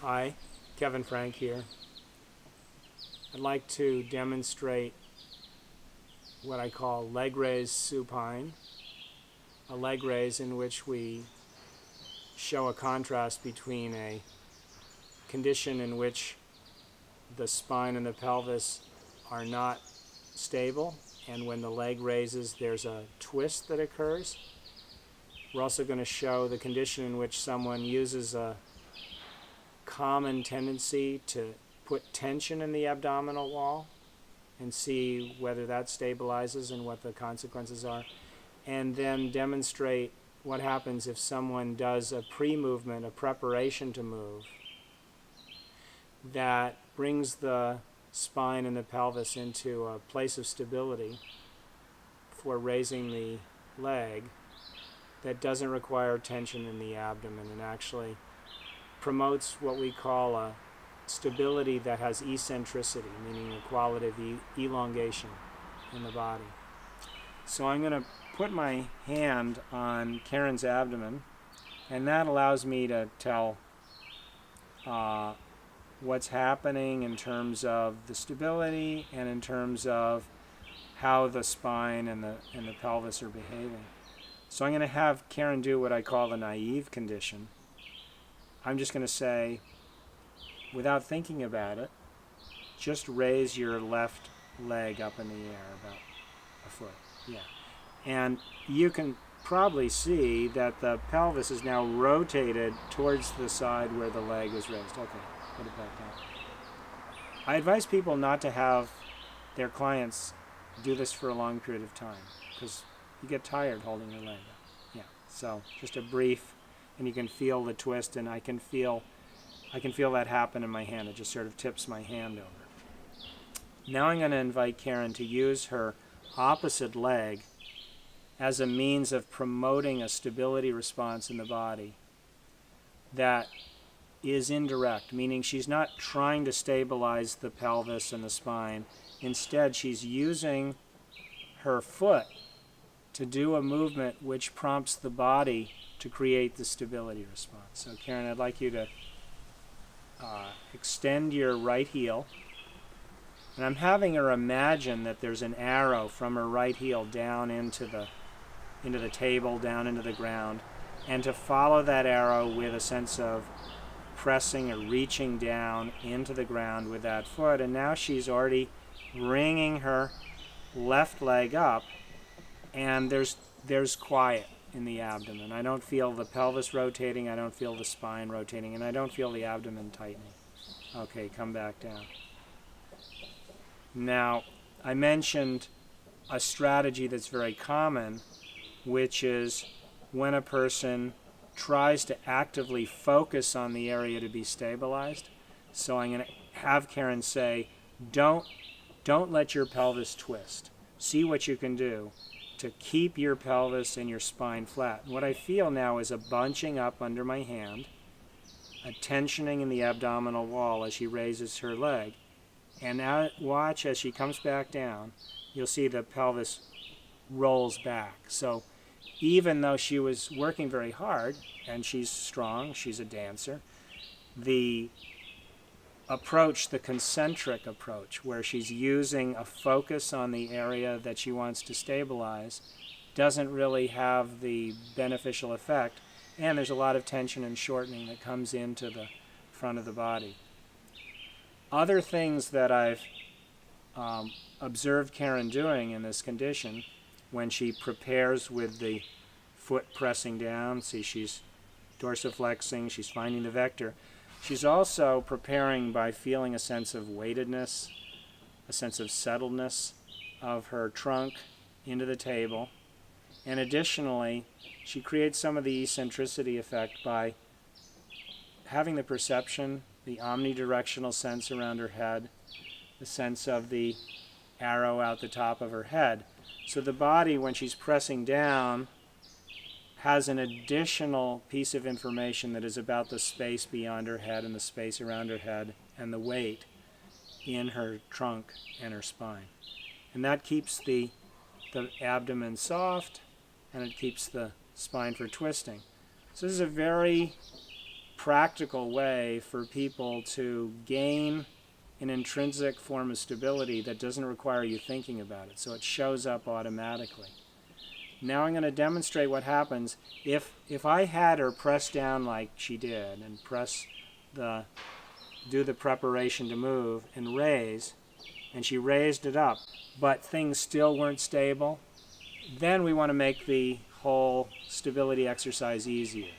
Hi, Kevin Frank here. I'd like to demonstrate what I call leg raise supine, a leg raise in which we show a contrast between a condition in which the spine and the pelvis are not stable, and when the leg raises there's a twist that occurs. We're also going to show the condition in which someone uses a common tendency to put tension in the abdominal wall and see whether that stabilizes and what the consequences are, and then demonstrate what happens if someone does a pre-movement, a preparation to move, that brings the spine and the pelvis into a place of stability for raising the leg that doesn't require tension in the abdomen and actually promotes what we call a stability that has eccentricity, meaning a qualitative elongation in the body. So I'm going to put my hand on Karen's abdomen, and that allows me to tell what's happening in terms of the stability and in terms of how the spine and the pelvis are behaving. So I'm going to have Karen do what I call the naive condition. I'm just going to say, without thinking about it, just raise your left leg up in the air about a foot. Yeah. And you can probably see that the pelvis is now rotated towards the side where the leg was raised. Okay, put it back down. I advise people not to have their clients do this for a long period of time because you get tired holding your leg up. Yeah. So just a brief, and you can feel the twist, and I can feel that happen in my hand. It just sort of tips my hand over. Now I'm going to invite Karen to use her opposite leg as a means of promoting a stability response in the body that is indirect, meaning she's not trying to stabilize the pelvis and the spine. Instead, she's using her foot to do a movement which prompts the body to create the stability response. So Karen, I'd like you to extend your right heel, and I'm having her imagine that there's an arrow from her right heel down into the table, down into the ground, and to follow that arrow with a sense of pressing or reaching down into the ground with that foot. And now she's already bringing her left leg up, and there's quiet in the abdomen. I don't feel the pelvis rotating, I don't feel the spine rotating, and I don't feel the abdomen tightening. Okay, come back down. Now, I mentioned a strategy that's very common, which is when a person tries to actively focus on the area to be stabilized. So I'm going to have Karen say, don't let your pelvis twist. See what you can do to keep your pelvis and your spine flat. And what I feel now is a bunching up under my hand, a tensioning in the abdominal wall as she raises her leg. And now watch as she comes back down, you'll see the pelvis rolls back. So even though she was working very hard, and she's strong, she's a dancer, the approach, the concentric approach, where she's using a focus on the area that she wants to stabilize, doesn't really have the beneficial effect, and there's a lot of tension and shortening that comes into the front of the body. Other things that I've observed Karen doing in this condition, when she prepares with the foot pressing down, see she's dorsiflexing, she's finding the vector. She's also preparing by feeling a sense of weightedness, a sense of settledness of her trunk into the table. And additionally, she creates some of the eccentricity effect by having the perception, the omnidirectional sense around her head, the sense of the arrow out the top of her head. So the body, when she's pressing down, has an additional piece of information that is about the space beyond her head and the space around her head and the weight in her trunk and her spine. And that keeps the abdomen soft, and it keeps the spine from twisting. So this is a very practical way for people to gain an intrinsic form of stability that doesn't require you thinking about it, so it shows up automatically. Now I'm going to demonstrate what happens if I had her press down like she did and do the preparation to move and raise, and she raised it up, but things still weren't stable. Then we want to make the whole stability exercise easier.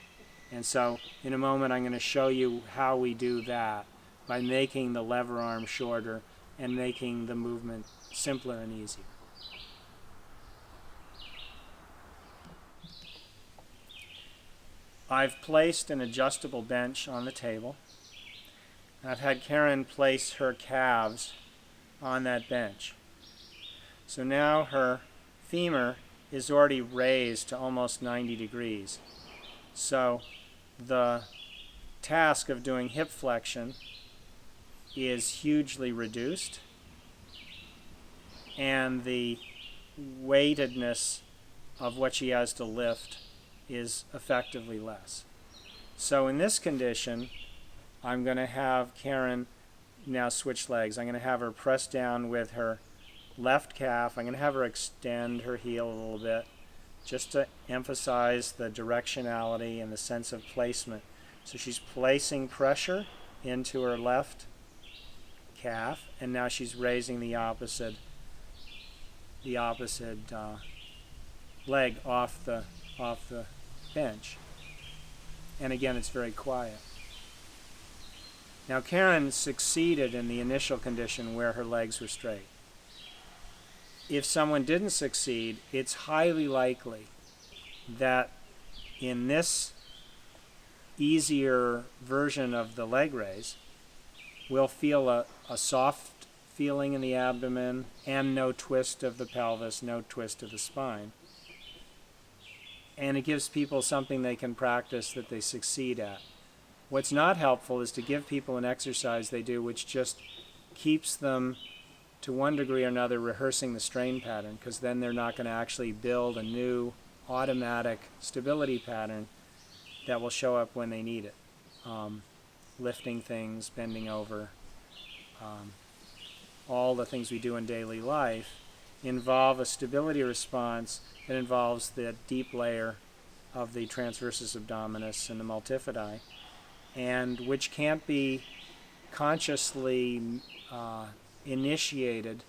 And so in a moment I'm going to show you how we do that by making the lever arm shorter and making the movement simpler and easier. I've placed an adjustable bench on the table. I've had Karen place her calves on that bench. So now her femur is already raised to almost 90 degrees. So the task of doing hip flexion is hugely reduced, and the weightedness of what she has to lift is effectively less. So in this condition, I'm going to have Karen now switch legs. I'm going to have her press down with her left calf. I'm going to have her extend her heel a little bit just to emphasize the directionality and the sense of placement. So she's placing pressure into her left calf, and now she's raising the opposite leg off the bench. And again, it's very quiet. Now Karen succeeded in the initial condition where her legs were straight. If someone didn't succeed, it's highly likely that in this easier version of the leg raise, we'll feel a soft feeling in the abdomen and no twist of the pelvis, no twist of the spine. And it gives people something they can practice that they succeed at. What's not helpful is to give people an exercise they do which just keeps them, to one degree or another, rehearsing the strain pattern, because then they're not going to actually build a new automatic stability pattern that will show up when they need it. Lifting things, bending over, all the things we do in daily life involve a stability response that involves the deep layer of the transversus abdominis and the multifidi, and which can't be consciously initiated,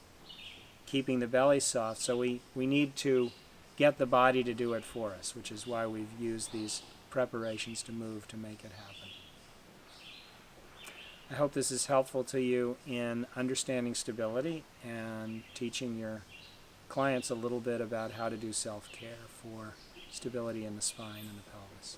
keeping the belly soft. So we need to get the body to do it for us, which is why we've used these preparations to move to make it happen. I hope this is helpful to you in understanding stability and teaching your clients a little bit about how to do self-care for stability in the spine and the pelvis.